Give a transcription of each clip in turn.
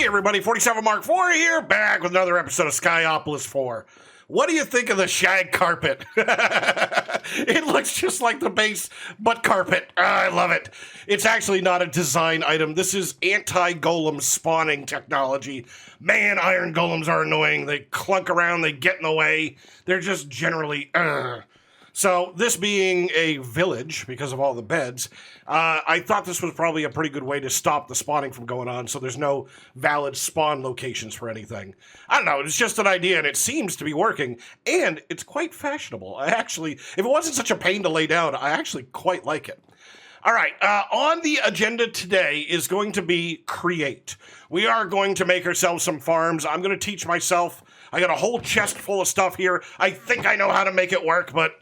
Hey everybody, 47 Mark IV here, back with another episode of Skyopolis 4. What do you think of the shag carpet? It looks just like the base, but carpet. I love it. It's actually not a design item. This is anti-golem spawning technology. Man, iron golems are annoying. They clunk around, they get in the way. They're just generally, So this being a village, because of all the beds, I thought this was probably a pretty good way to stop the spawning from going on, so there's no valid spawn locations for anything. I don't know, it's just an idea, and it seems to be working, and it's quite fashionable. If it wasn't such a pain to lay down, I actually quite like it. All right, on the agenda today is going to be create. We are going to make ourselves some farms. I'm going to teach myself. I got a whole chest full of stuff here. I think I know how to make it work, but,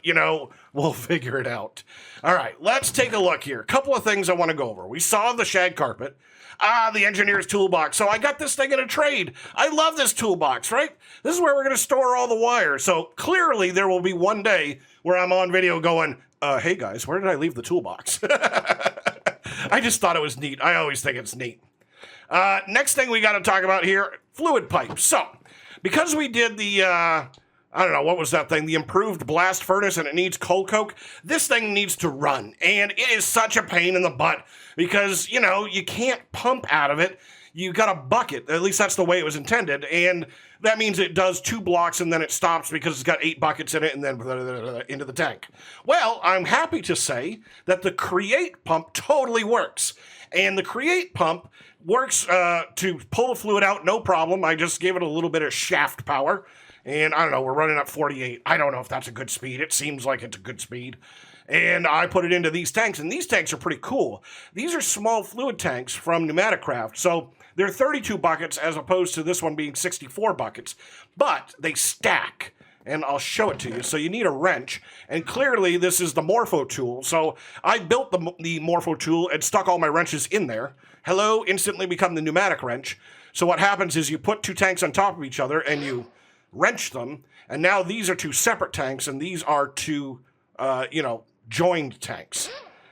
we'll figure it out. All right, let's take a look here. A couple of things I want to go over. We saw the shag carpet. The engineer's toolbox. So I got this thing in a trade. I love this toolbox, right? This is where we're going to store all the wire. So clearly there will be one day where I'm on video going, hey guys, where did I leave the toolbox? I just thought it was neat. I always think it's neat. Next thing we got to talk about here, fluid pipes. So, because we did the, what was that thing? The improved blast furnace and it needs coal coke. This thing needs to run. And it is such a pain in the butt because, you can't pump out of it. You got a bucket. At least that's the way it was intended. And that means it does 2 blocks and then it stops because it's got 8 buckets in it and then into the tank. Well, I'm happy to say that the create pump totally works. And the create pump works to pull the fluid out, no problem. I just gave it a little bit of shaft power. And I don't know, we're running at 48. I don't know if that's a good speed. It seems like it's a good speed. And I put it into these tanks, and these tanks are pretty cool. These are small fluid tanks from Pneumaticraft, so they're 32 buckets as opposed to this one being 64 buckets. But they stack, and I'll show it to you. So you need a wrench, and clearly this is the Morpho tool. So I built the Morpho tool and stuck all my wrenches in there. Hello, instantly become the pneumatic wrench. So what happens is you put 2 tanks on top of each other, and you wrench them, and now these are 2 separate tanks, and these are 2, joined tanks.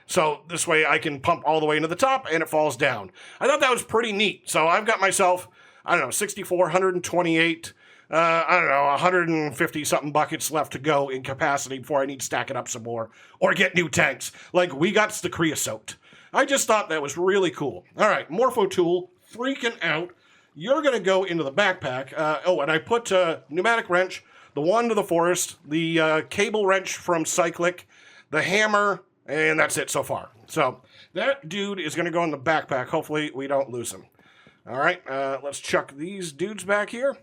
So this way I can pump all the way into the top and it falls down. I thought that was pretty neat. So I've got myself, 64, 128, 150 something buckets left to go in capacity before I need to stack it up some more or get new tanks. Like we got the creosote. I just thought that was really cool. All right, Morpho tool, freaking out. You're going to go into the backpack. And I put pneumatic wrench, the one to the forest, the cable wrench from Cyclic, the hammer, and that's it so far. So that dude is going to go in the backpack. Hopefully we don't lose him. All right, let's chuck these dudes back here.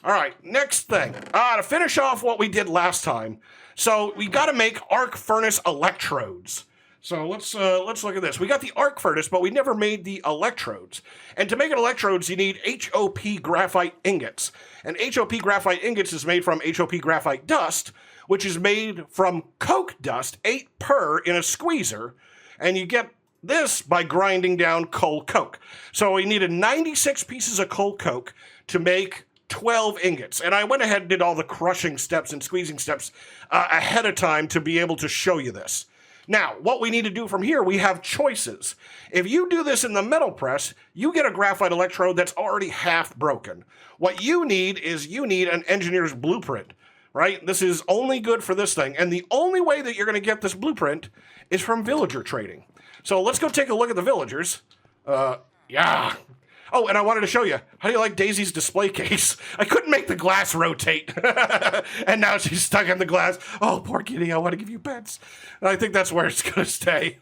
All right, next thing. To finish off what we did last time. So we got to make arc furnace electrodes. So let's look at this. We got the arc furnace, but we never made the electrodes. And to make it electrodes, you need HOP graphite ingots. And HOP graphite ingots is made from HOP graphite dust, which is made from coke dust, 8 per in a squeezer. And you get this by grinding down coal coke. So we needed 96 pieces of coal coke to make 12 ingots. And I went ahead and did all the crushing steps and squeezing steps ahead of time to be able to show you this. Now, what we need to do from here, we have choices. If you do this in the metal press, you get a graphite electrode that's already half broken. What you need is an engineer's blueprint, right? This is only good for this thing. And the only way that you're going to get this blueprint is from villager trading. So let's go take a look at the villagers. Yeah. Oh, and I wanted to show you, how do you like Daisy's display case? I couldn't make the glass rotate. And now she's stuck in the glass. Oh, poor kitty, I want to give you pets. And I think that's where it's going to stay.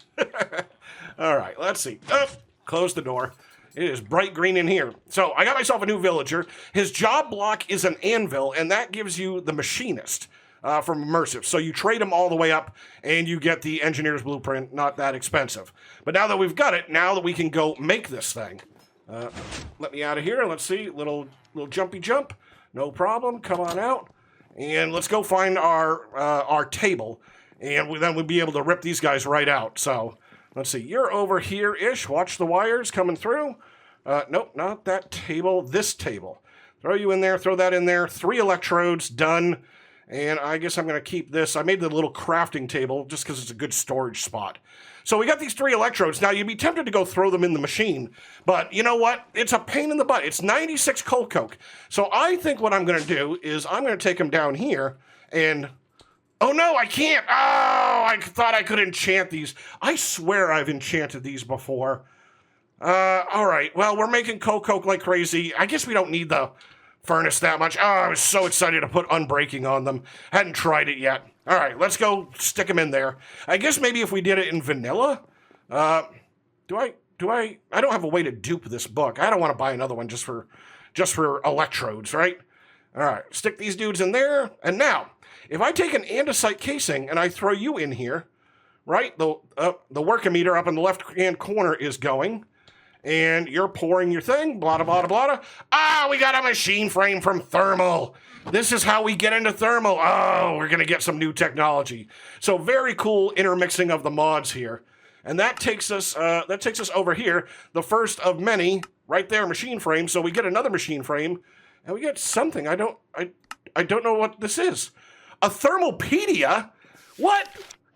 All right, let's see. Oh, close the door. It is bright green in here. So I got myself a new villager. His job block is an anvil, and that gives you the machinist from Immersive. So you trade them all the way up, and you get the engineer's blueprint. Not that expensive. But now that we've got it, now that we can go make this thing. Let me out of here. Let's see. Little jumpy jump. No problem. Come on out. And let's go find our table. And then we'll be able to rip these guys right out. So let's see. You're over here-ish. Watch the wires coming through. Nope, not that table. This table. Throw you in there. Throw that in there. 3 electrodes. Done. And I guess I'm going to keep this. I made the little crafting table just because it's a good storage spot. So we got these 3 electrodes. Now, you'd be tempted to go throw them in the machine, but you know what? It's a pain in the butt. It's 96 coal coke. So I think what I'm going to do is I'm going to take them down here and... Oh, no, I can't. Oh, I thought I could enchant these. I swear I've enchanted these before. All right. Well, we're making coal coke like crazy. I guess we don't need the furnace that much. Oh, I was so excited to put unbreaking on them. Hadn't tried it yet. All right, let's go stick them in there. I guess maybe if we did it in vanilla. Do I don't have a way to dupe this book. I don't want to buy another one just for electrodes, right? All right, stick these dudes in there. And now, if I take an andesite casing and I throw you in here, right? The workometer up in the left-hand corner is going. And you're pouring your thing, blah, blah, blah, blah. Ah, we got a machine frame from thermal. This is how we get into thermal. Oh, we're going to get some new technology. So very cool intermixing of the mods here. And that takes us over here, the first of many, right there, machine frame. So we get another machine frame, and we get something. I don't know what this is. A thermopedia? What?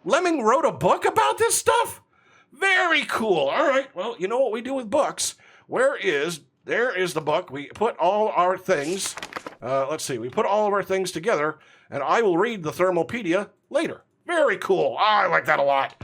Lemming wrote a book about this stuff? Very cool. All right. Well, you know what we do with books. There is the book. We put all our things. Let's see. We put all of our things together, and I will read the Thermopedia later. Very cool. Oh, I like that a lot.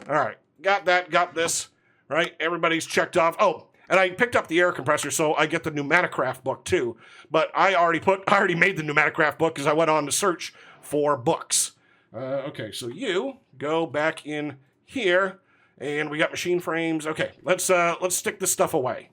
All right. Got that. Got this. Right. Everybody's checked off. Oh, and I picked up the air compressor, so I get the Pneumaticraft book too. But I already made the Pneumaticraft book because I went on to search for books. Okay. So you go back in here. And we got machine frames. Okay, let's stick this stuff away.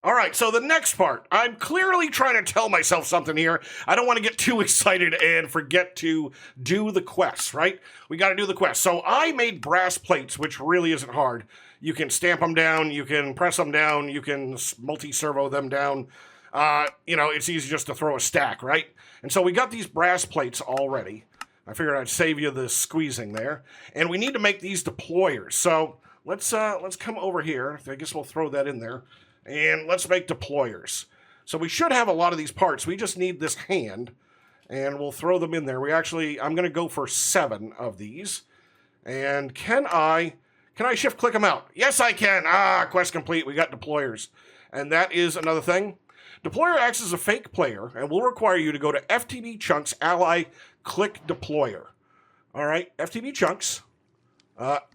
All right, so the next part. I'm clearly trying to tell myself something here. I don't want to get too excited and forget to do the quests, right? We got to do the quest. So I made brass plates, which really isn't hard. You can stamp them down. You can press them down. You can multi-servo them down. It's easy just to throw a stack, right? And so we got these brass plates already. I figured I'd save you the squeezing there. And we need to make these deployers. So let's come over here. I guess we'll throw that in there. And let's make deployers. So we should have a lot of these parts. We just need this hand. And we'll throw them in there. I'm going to go for 7 of these. And can I shift click them out? Yes, I can. Quest complete. We got deployers. And that is another thing. Deployer acts as a fake player and will require you to go to FTB Chunks Ally Click Deployer. All right, FTB Chunks,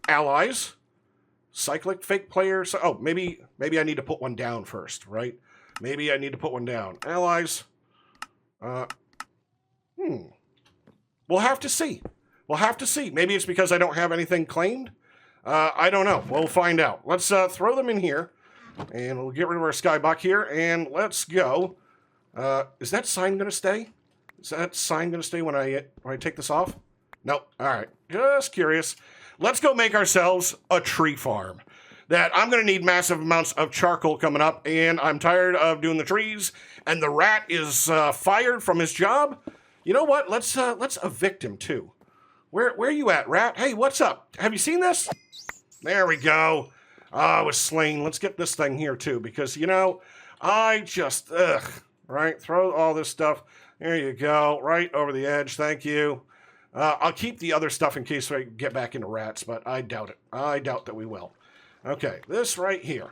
Allies, Cyclic Fake Player. So, maybe I need to put one down first, right? Maybe I need to put one down. Allies. We'll have to see. Maybe it's because I don't have anything claimed. I don't know. We'll find out. Let's throw them in here. And we'll get rid of our skybox here, and let's go. Is that sign going to stay? Is that sign going to stay when I take this off? Nope. All right. Just curious. Let's go make ourselves a tree farm. That I'm going to need massive amounts of charcoal coming up, and I'm tired of doing the trees, and the rat is fired from his job. You know what? Let's evict him, too. Where are you at, rat? Hey, what's up? Have you seen this? There we go. I was slain. Let's get this thing here, too, because, I just, right? Throw all this stuff. There you go. Right over the edge. Thank you. I'll keep the other stuff in case I get back into rats, but I doubt it. I doubt that we will. Okay, this right here.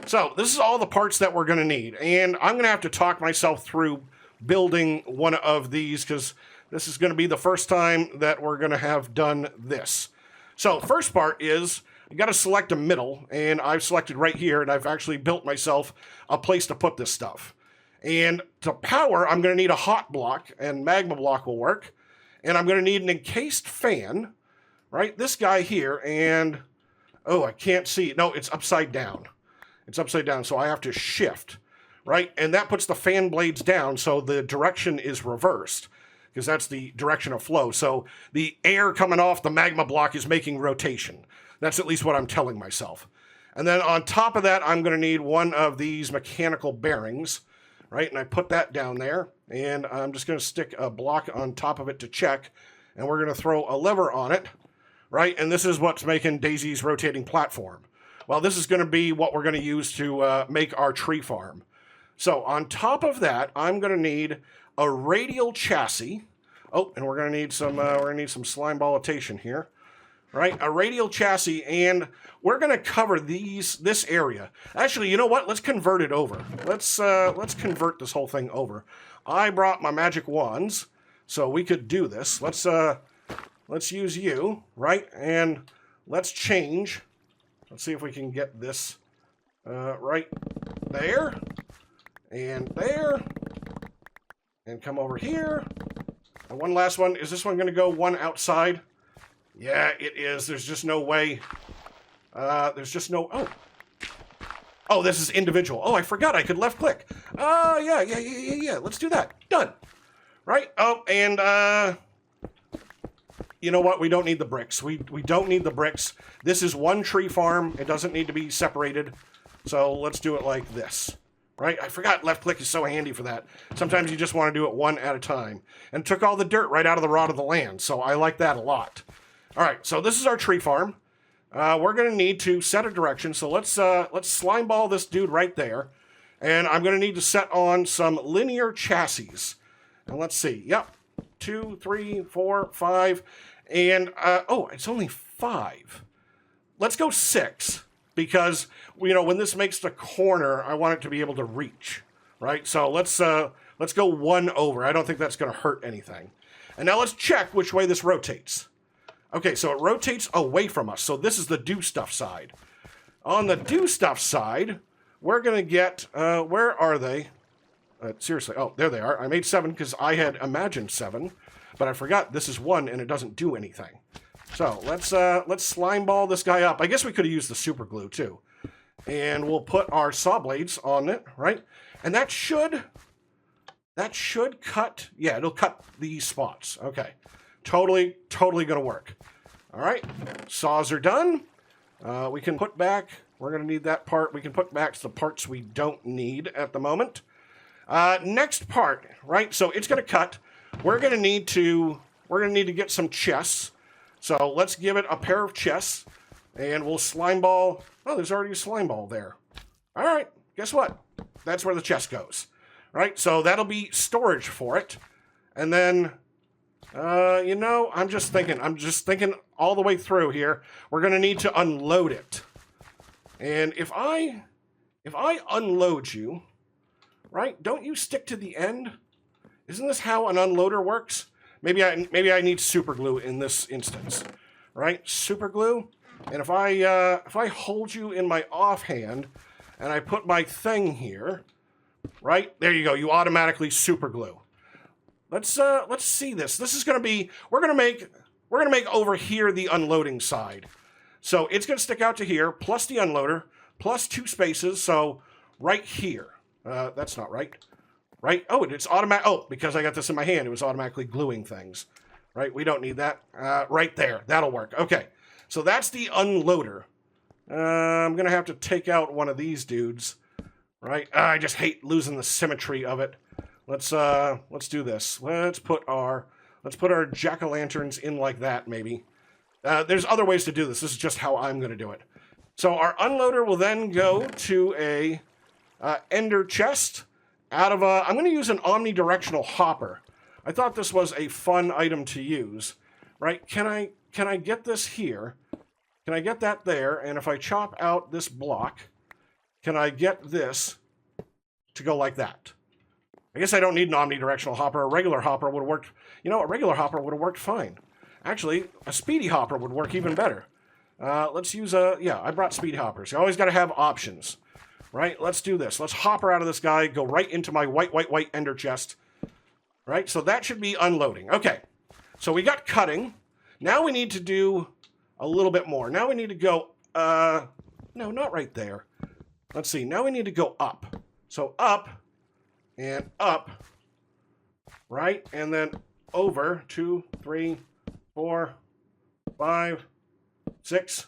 So this is all the parts that we're going to need, and I'm going to have to talk myself through building one of these because this is going to be the first time that we're going to have done this. So first part is I got to select a middle, and I've selected right here, and I've actually built myself a place to put this stuff. And to power, I'm going to need a hot block, and magma block will work. And I'm going to need an encased fan, right? This guy here, and, oh, I can't see. No, it's upside down. It's upside down, so I have to shift, right? And that puts the fan blades down, so the direction is reversed, because that's the direction of flow. So the air coming off the magma block is making rotation. That's at least what I'm telling myself. And then on top of that, I'm going to need one of these mechanical bearings, right? And I put that down there, and I'm just going to stick a block on top of it to check, and we're going to throw a lever on it, right? And this is what's making Daisy's rotating platform. Well, this is going to be what we're going to use to make our tree farm. So on top of that, I'm going to need a radial chassis, Oh, and we're gonna need some slime ballitation here. Right, a radial chassis, and we're gonna cover this area. Actually, you know what? Let's convert it over. Let's convert this whole thing over. I brought my magic wands, so we could do this. Let's use you, right? And let's change. Let's see if we can get this right there, and come over here. And one last one. Is this one gonna go one outside? Yeah, it is. There's just no way. There's just no... Oh. Oh, this is individual. Oh, I forgot I could left click. Yeah. Let's do that. Done. Right? Oh, and, you know what? We don't need the bricks. We don't need the bricks. This is one tree farm. It doesn't need to be separated. So let's do it like this. Right? I forgot left click is so handy for that. Sometimes you just want to do it one at a time. And took all the dirt right out of the rot of the land. So I like that a lot. All right, so this is our tree farm. We're going to need to set a direction. So let's slime ball this dude right there. And I'm going to need to set on some linear chassis. And let's see. Yep. 2, 3, 4, 5. And, oh, it's only 5. Let's go 6. Because, you know, when this makes the corner, I want it to be able to reach. Right? So let's go 1 over. I don't think that's going to hurt anything. And now let's check which way this rotates. Okay, so it rotates away from us. So this is the do stuff side. On the do stuff side, we're going to get, where are they? Seriously, oh, there they are. I made 7 because I had imagined 7, but I forgot this is 1 and it doesn't do anything. So let's slime ball this guy up. I guess we could have used the super glue too. And we'll put our saw blades on it, right? And that should cut, yeah, it'll cut these spots. Okay. Totally gonna work. All right, saws are done. We can put back, we're gonna need that part. We can put back the parts we don't need at the moment. Next part, right? So it's gonna cut. We're gonna need to get some chests. So let's give it a pair of chests and we'll slime ball. Oh, there's already a slime ball there. All right, guess what? That's where the chest goes, right? So that'll be storage for it. And then, you know, I'm just thinking all the way through here. We're going to need to unload it. And if I unload you, right, don't you stick to the end? Isn't this how an unloader works? Maybe I need super glue in this instance, right? Super glue. And if I hold you in my offhand and I put my thing here, right? There you go. You automatically super glue. Let's see this. This is going to be, we're going to make over here the unloading side. So it's going to stick out to here, plus the unloader, plus 2 spaces. So right here, that's not right. Right? Oh, it's automatic. Oh, because I got this in my hand, it was automatically gluing things. Right? We don't need that. Right there. That'll work. Okay. So that's the unloader. I'm going to have to take out one of these dudes. Right? I just hate losing the symmetry of it. Let's do this. Let's put our jack-o'-lanterns in like that, maybe. There's other ways to do this. This is just how I'm going to do it. So our unloader will then go to a ender chest out of a... I'm going to use an omnidirectional hopper. I thought this was a fun item to use. Right? Can I get this here? Can I get that there? And if I chop out this block, can I get this to go like that? I guess I don't need an omnidirectional hopper. A regular hopper would have worked... You know, a regular hopper would have worked fine. Actually, a speedy hopper would work even better. Let's use a... Yeah, I brought speed hoppers. You always got to have options. Right? Let's do this. Let's hopper out of this guy, go right into my white ender chest. Right? So that should be unloading. Okay. So we got cutting. Now we need to do a little bit more. Now we need to go... No, not right there. Let's see. Now we need to go up. So up... and up, right? And then over 2, 3, 4, 5, 6,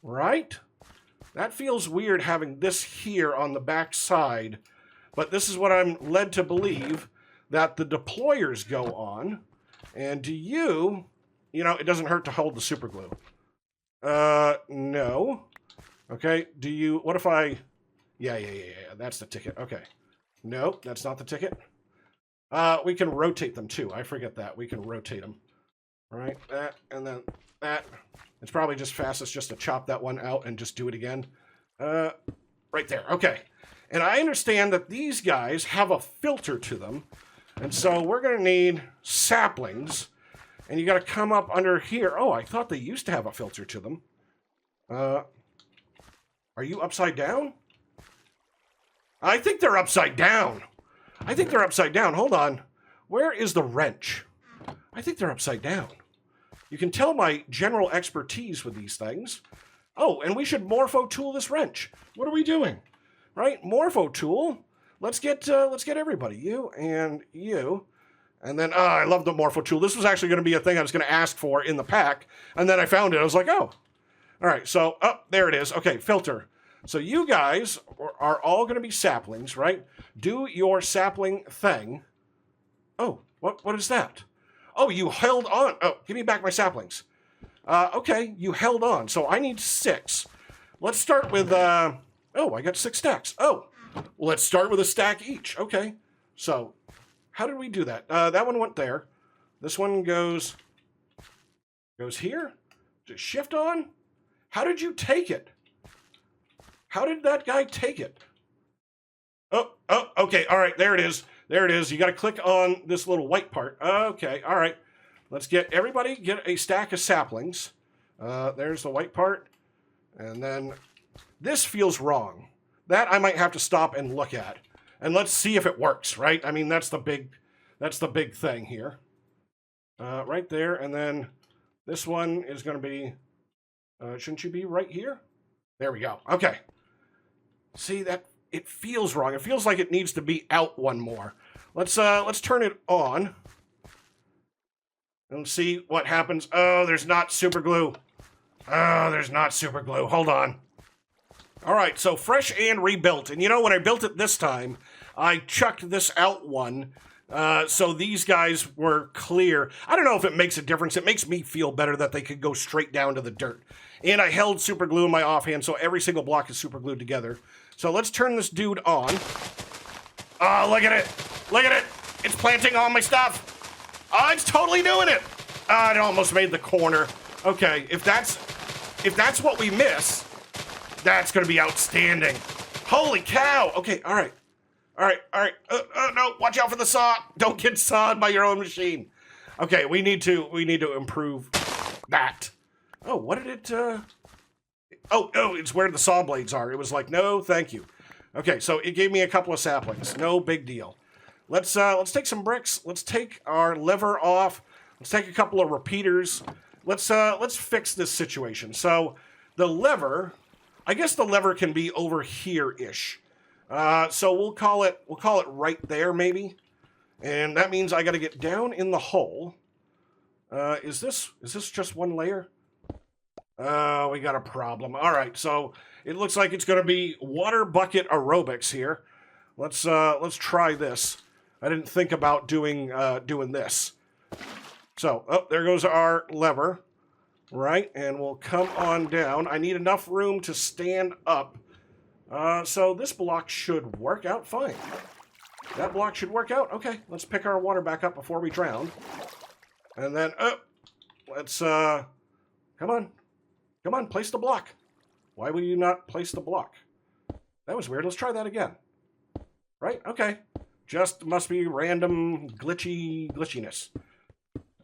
right? That feels weird having this here on the back side, but this is what I'm led to believe that the deployers go on. And do you know, it doesn't hurt to hold the super glue. No. Okay, do you, what if I, yeah, that's the ticket, okay. Nope, that's not the ticket. We can rotate them too. I forget that. We can rotate them. Right? That, and then that. It's probably just fastest just to chop that one out and just do it again. Right there. Okay. And I understand that these guys have a filter to them. And so we're going to need saplings. And you got to come up under here. Oh, I thought they used to have a filter to them. Are you upside down? I think they're upside down. I think they're upside down. Hold on. Where is the wrench? I think they're upside down. You can tell my general expertise with these things. Oh, and we should morpho tool this wrench. What are we doing? Right? Morpho tool. Let's get everybody. You and you. And then, I love the morpho tool. This was actually going to be a thing I was going to ask for in the pack. And then I found it. I was like, oh. All right, so, there it is. Okay, filter. So you guys are all going to be saplings, right? Do your sapling thing. Oh, what is that? Oh, you held on. Oh, give me back my saplings. Okay, you held on. So I need 6. Let's start with, oh, I got 6 stacks. Oh, well, let's start with a stack each. Okay, so how did we do that? That one went there. This one goes here. Just shift on. How did you take it? How did that guy take it? Oh, okay. All right, there it is. There it is. You got to click on this little white part. Okay, all right. Let's get everybody get a stack of saplings. There's the white part. And then this feels wrong. That I might have to stop and look at. And let's see if it works, right? I mean, that's the big thing here. Right there. And then this one is going to be, shouldn't you be right here? There we go. Okay. See, that it feels wrong. It feels like it needs to be out one more. Let's turn it on and see what happens. Oh, there's not super glue. Oh, there's not super glue. Hold on. All right, so fresh and rebuilt. And you know, when I built it this time, I chucked this out one. So these guys were clear. I don't know if it makes a difference. It makes me feel better that they could go straight down to the dirt. And I held super glue in my offhand, so every single block is super glued together. So let's turn this dude on. Oh, look at it. Look at it. It's planting on my stuff. Oh, it's totally doing it. Oh, it almost made the corner. Okay, if that's what we miss, that's going to be outstanding. Holy cow. Okay, all right. All right. No, watch out for the saw. Don't get sawed by your own machine. Okay, we need to improve that. Oh, what did it, Oh, it's where the saw blades are. It was like, no, thank you. Okay, so it gave me a couple of saplings. No big deal. Let's take some bricks. Let's take our lever off. Let's take a couple of repeaters. Let's fix this situation. So the lever, I guess the lever can be over here-ish. So we'll call it right there, maybe. And that means I got to get down in the hole. Is this just one layer? We got a problem. All right, so it looks like it's going to be water bucket aerobics here. Let's try this. I didn't think about doing this. So, there goes our lever, right? And we'll come on down. I need enough room to stand up. So this block should work out fine. That block should work out. Okay, let's pick our water back up before we drown. And then, let's, come on, place the block. Why will you not place the block? That was weird. Let's try that again. Right? Okay. Just must be random glitchiness.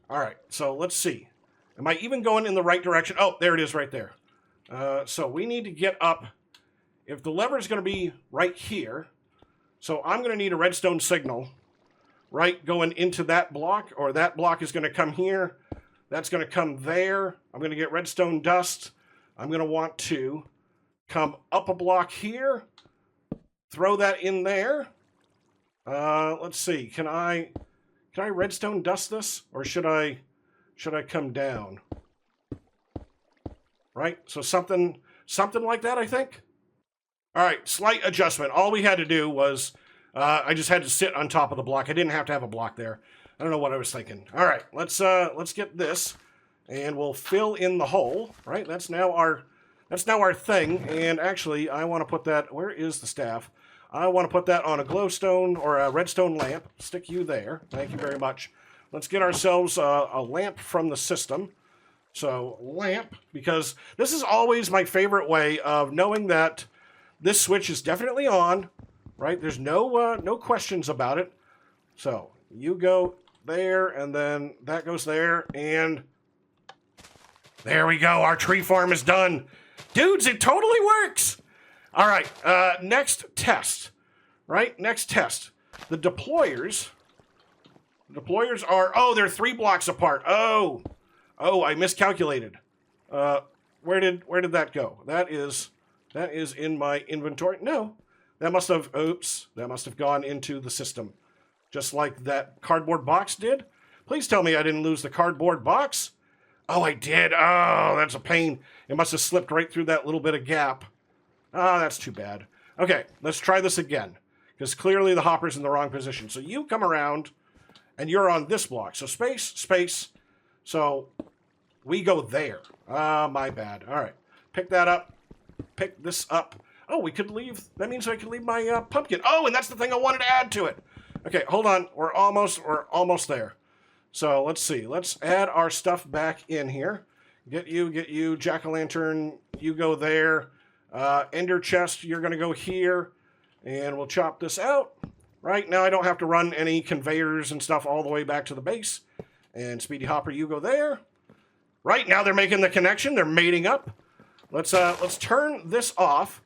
All right, so let's see. Am I even going in the right direction? Oh, there it is right there. So we need to get up. If the lever is going to be right here, so I'm going to need a redstone signal, right, going into that block, or that block is going to come here. That's going to come there. I'm going to get redstone dust. I'm going to want to come up a block here, throw that in there. Let's see. Can I redstone dust this, or should I come down? Right? So something like that, I think. All right, slight adjustment. All we had to do was I just had to sit on top of the block. I didn't have to have a block there. I don't know what I was thinking. All right, let's get this, and we'll fill in the hole. Right, that's now our thing. And actually, I want to put that. Where is the staff? I want to put that on a glowstone or a redstone lamp. Stick you there. Thank you very much. Let's get ourselves a lamp from the system. So, lamp, because this is always my favorite way of knowing that this switch is definitely on, right? There's no questions about it. So, you go there, and then that goes there, and there we go. Our tree farm is done. Dudes, it totally works. All right, next test, right? Next test. The deployers are, oh, they're 3 blocks apart. Oh, I miscalculated. Where did that go? That is in my inventory. No, that must have gone into the system, just like that cardboard box did. Please tell me I didn't lose the cardboard box. Oh, I did. Oh, that's a pain. It must have slipped right through that little bit of gap. Ah, that's too bad. Okay, let's try this again, because clearly the hopper's in the wrong position. So you come around, and you're on this block. So space. So we go there. Ah, my bad. All right, pick that up. Pick this up. Oh, we could leave. That means I could leave my pumpkin. Oh, and that's the thing I wanted to add to it. Okay, hold on. We're almost there. So let's see. Let's add our stuff back in here. Get you, jack-o'-lantern. You go there. Ender chest, you're going to go here. And we'll chop this out. Right now I don't have to run any conveyors and stuff all the way back to the base. And Speedy Hopper, you go there. Right now they're making the connection. They're mating up. Let's turn this off.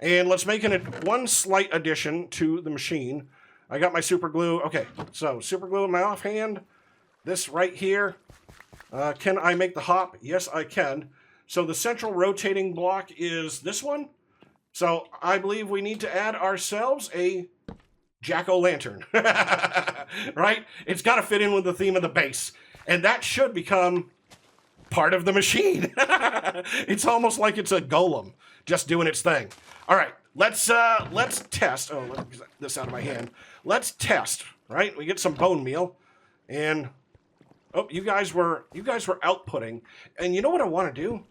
And let's make one slight addition to the machine. I got my super glue. Okay, so super glue in my offhand. This right here. Can I make the hop? Yes, I can. So the central rotating block is this one. So I believe we need to add ourselves a jack-o'-lantern. Right? It's got to fit in with the theme of the base. And that should become part of the machine. It's almost like it's a golem just doing its thing. All right, let's test. Oh, let me get this out of my hand. Let's test, right? We get some bone meal, and oh, you guys were outputting. And you know what I want to do?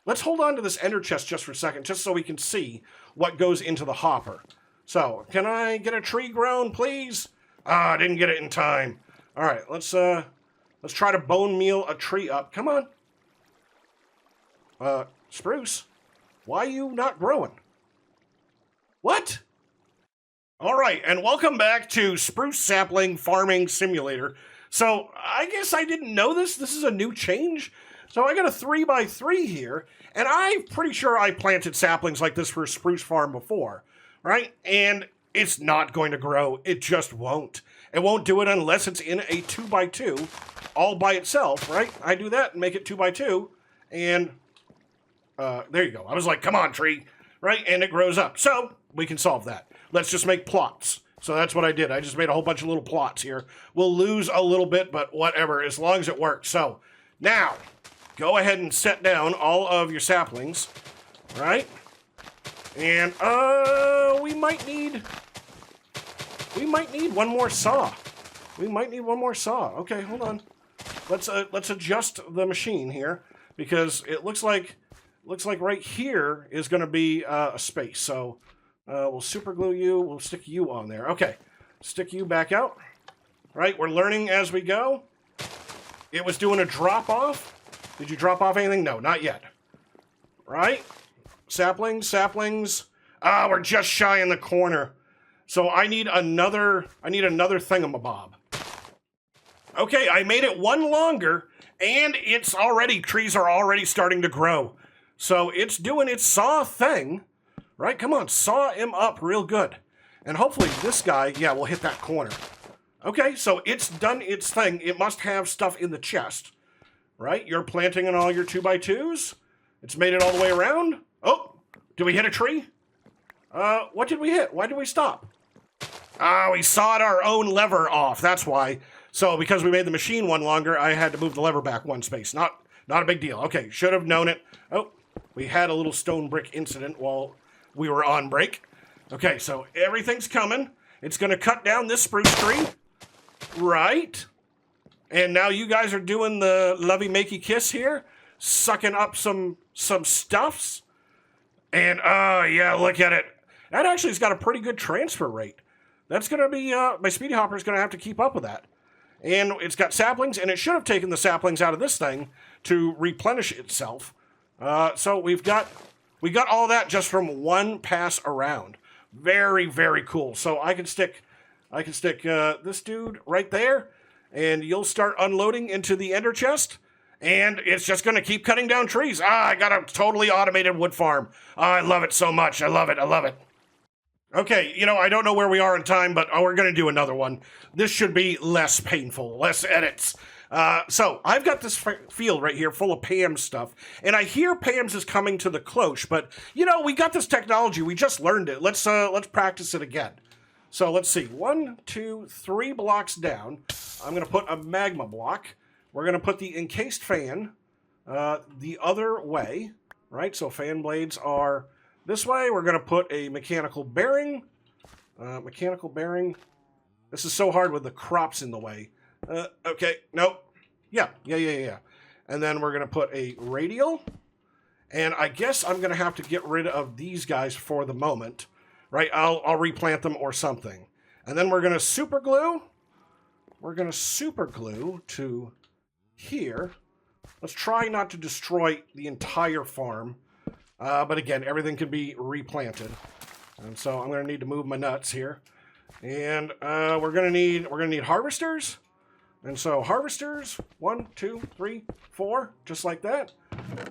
Let's hold on to this ender chest just for a second, just so we can see what goes into the hopper. So, can I get a tree grown, please? Ah, I didn't get it in time. All right, let's try to bone meal a tree up. Come on. Spruce, why are you not growing? What? All right, and welcome back to Spruce Sapling Farming Simulator. So, I guess I didn't know this. This is a new change. So I got a 3x3 here, and I'm pretty sure I planted saplings like this for a spruce farm before, right? And it's not going to grow. It just won't. It won't do it unless it's in a 2x2 all by itself, right? I do that and make it 2x2, and there you go. I was like, come on, tree, right? And it grows up. So we can solve that. Let's just make plots. So that's what I did. I just made a whole bunch of little plots here. We'll lose a little bit, but whatever, as long as it works. So now, go ahead and set down all of your saplings, right? And we might need one more saw. We might need one more saw. Okay, hold on. Let's adjust the machine here, because it looks like right here is going to be a space. So we'll super glue you. We'll stick you on there. Okay, stick you back out. Right, we're learning as we go. It was doing a drop off. Did you drop off anything? No, not yet. Right? Saplings. Ah, we're just shy in the corner. So I need another thingamabob. Okay, I made it one longer, and trees are already starting to grow. So it's doing its saw thing. Right? Come on, saw him up real good. And hopefully this guy, yeah, will hit that corner. Okay, so it's done its thing. It must have stuff in the chest. Right? You're planting in all your 2x2s. It's made it all the way around. Oh, did we hit a tree? What did we hit? Why did we stop? We sawed our own lever off. That's why. So because we made the machine one longer, I had to move the lever back one space. Not a big deal. Okay, should have known it. Oh, we had a little stone brick incident while we were on break. Okay, so everything's coming. It's going to cut down this spruce tree. Right? And now you guys are doing the lovey-makey kiss here, sucking up some stuffs. And, yeah, look at it. That actually has got a pretty good transfer rate. That's going to be, my Speedy Hopper is going to have to keep up with that. And it's got saplings, and it should have taken the saplings out of this thing to replenish itself. So we got all that just from one pass around. Very, very cool. So I can stick this dude right there, and you'll start unloading into the ender chest, and it's just going to keep cutting down trees. I got a totally automated wood farm. I love it so much. I love it. I love it. Okay, I don't know where we are in time, but we're going to do another one. This should be less painful, less edits. So I've got this field right here full of Pam's stuff, and I hear Pam's is coming to the cloche, but we got this technology. We just learned it. Let's practice it again. So let's see. 1, 2, 3 blocks down. I'm going to put a magma block. We're going to put the encased fan the other way, right? So fan blades are this way. We're going to put a mechanical bearing. This is so hard with the crops in the way. Okay, nope. Yeah. And then we're going to put a radial. And I guess I'm going to have to get rid of these guys for the moment. Right? I'll replant them or something. And then we're going to super glue. We're going to super glue to here. Let's try not to destroy the entire farm. But again, everything can be replanted. And so I'm going to need to move my nuts here. And we're going to need harvesters. And so harvesters, 1, 2, 3, 4, just like that.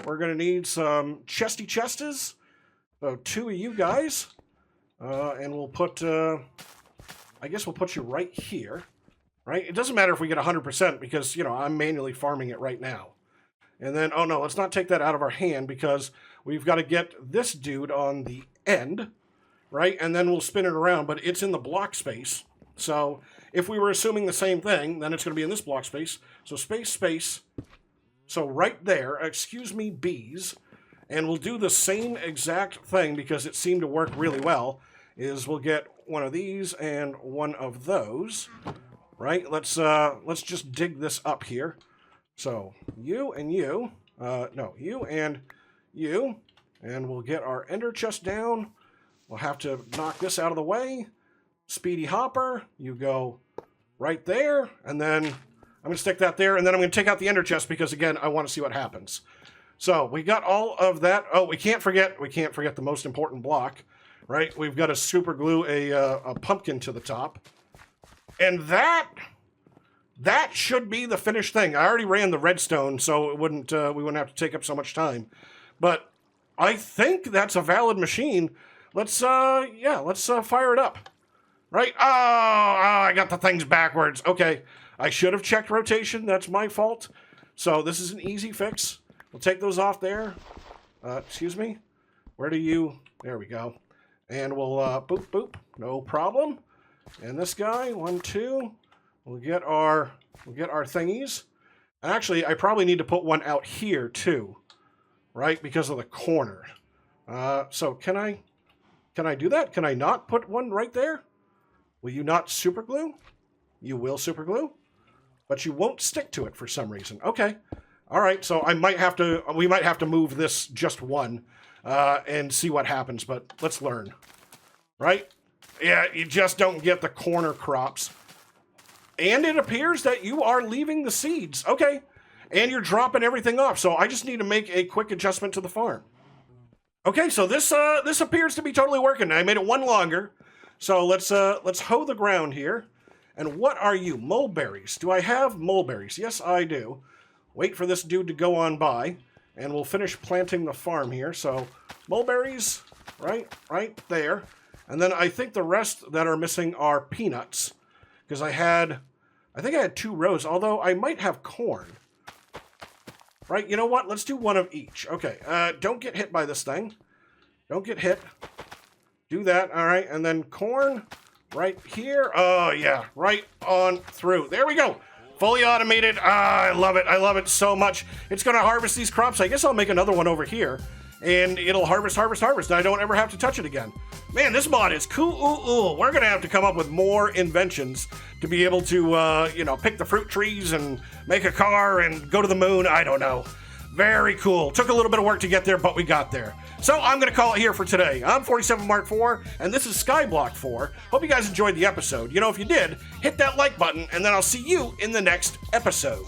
We're going to need some chesty chestes. So 2 of you guys. And we'll put, I guess we'll put you right here. Right? It doesn't matter if we get 100% because, I'm manually farming it right now. And then, oh no, let's not take that out of our hand because we've got to get this dude on the end, right? And then we'll spin it around, but it's in the block space. So if we were assuming the same thing, then it's going to be in this block space. So space. So right there, excuse me, bees. And we'll do the same exact thing because it seemed to work really well, is we'll get one of these and one of those, right? Let's just dig this up here. So you and you, you and you, and we'll get our ender chest down. We'll have to knock this out of the way. Speedy Hopper, you go right there, and then I'm going to stick that there, and then I'm going to take out the ender chest because, again, I want to see what happens. So we got all of that. Oh, we can't forget the most important block, right? We've got to super glue a pumpkin to the top, and that should be the finished thing. I already ran the redstone, so it wouldn't we wouldn't have to take up so much time. But I think that's a valid machine. Let's fire it up. Right? Oh, I got the things backwards. Okay, I should have checked rotation. That's my fault. So this is an easy fix. We'll take those off there. Excuse me. Where do you? There we go. And we'll boop boop. No problem. And this guy, 1, 2. We'll get our thingies. And actually, I probably need to put one out here too, right? Because of the corner. So can I do that? Can I not put one right there? Will you not super glue? You will super glue, but you won't stick to it for some reason. Okay. All right. So we might have to move this just one and see what happens, but let's learn. Right? Yeah, you just don't get the corner crops. And it appears that you are leaving the seeds. Okay. And you're dropping everything off. So I just need to make a quick adjustment to the farm. Okay, so this appears to be totally working. I made it one longer. So let's hoe the ground here. And what are you? Mulberries. Do I have mulberries? Yes, I do. Wait for this dude to go on by. And we'll finish planting the farm here. So mulberries, right there. And then I think the rest that are missing are peanuts. Because I think I had 2 rows, although I might have corn. Right, you know what? Let's do one of each. Okay, don't get hit by this thing. Don't get hit. Do that, all right. And then corn right here. Oh, yeah, right on through. There we go. Fully automated. I love it. I love it so much. It's going to harvest these crops. I guess I'll make another one over here. And it'll harvest. And I don't ever have to touch it again. Man, this mod is cool. We're going to have to come up with more inventions to be able to, pick the fruit trees and make a car and go to the moon. I don't know. Very cool. Took a little bit of work to get there, but we got there. So I'm going to call it here for today. I'm 47 Mark 4, and this is Skyblock 4. Hope you guys enjoyed the episode. If you did, hit that like button, and then I'll see you in the next episode.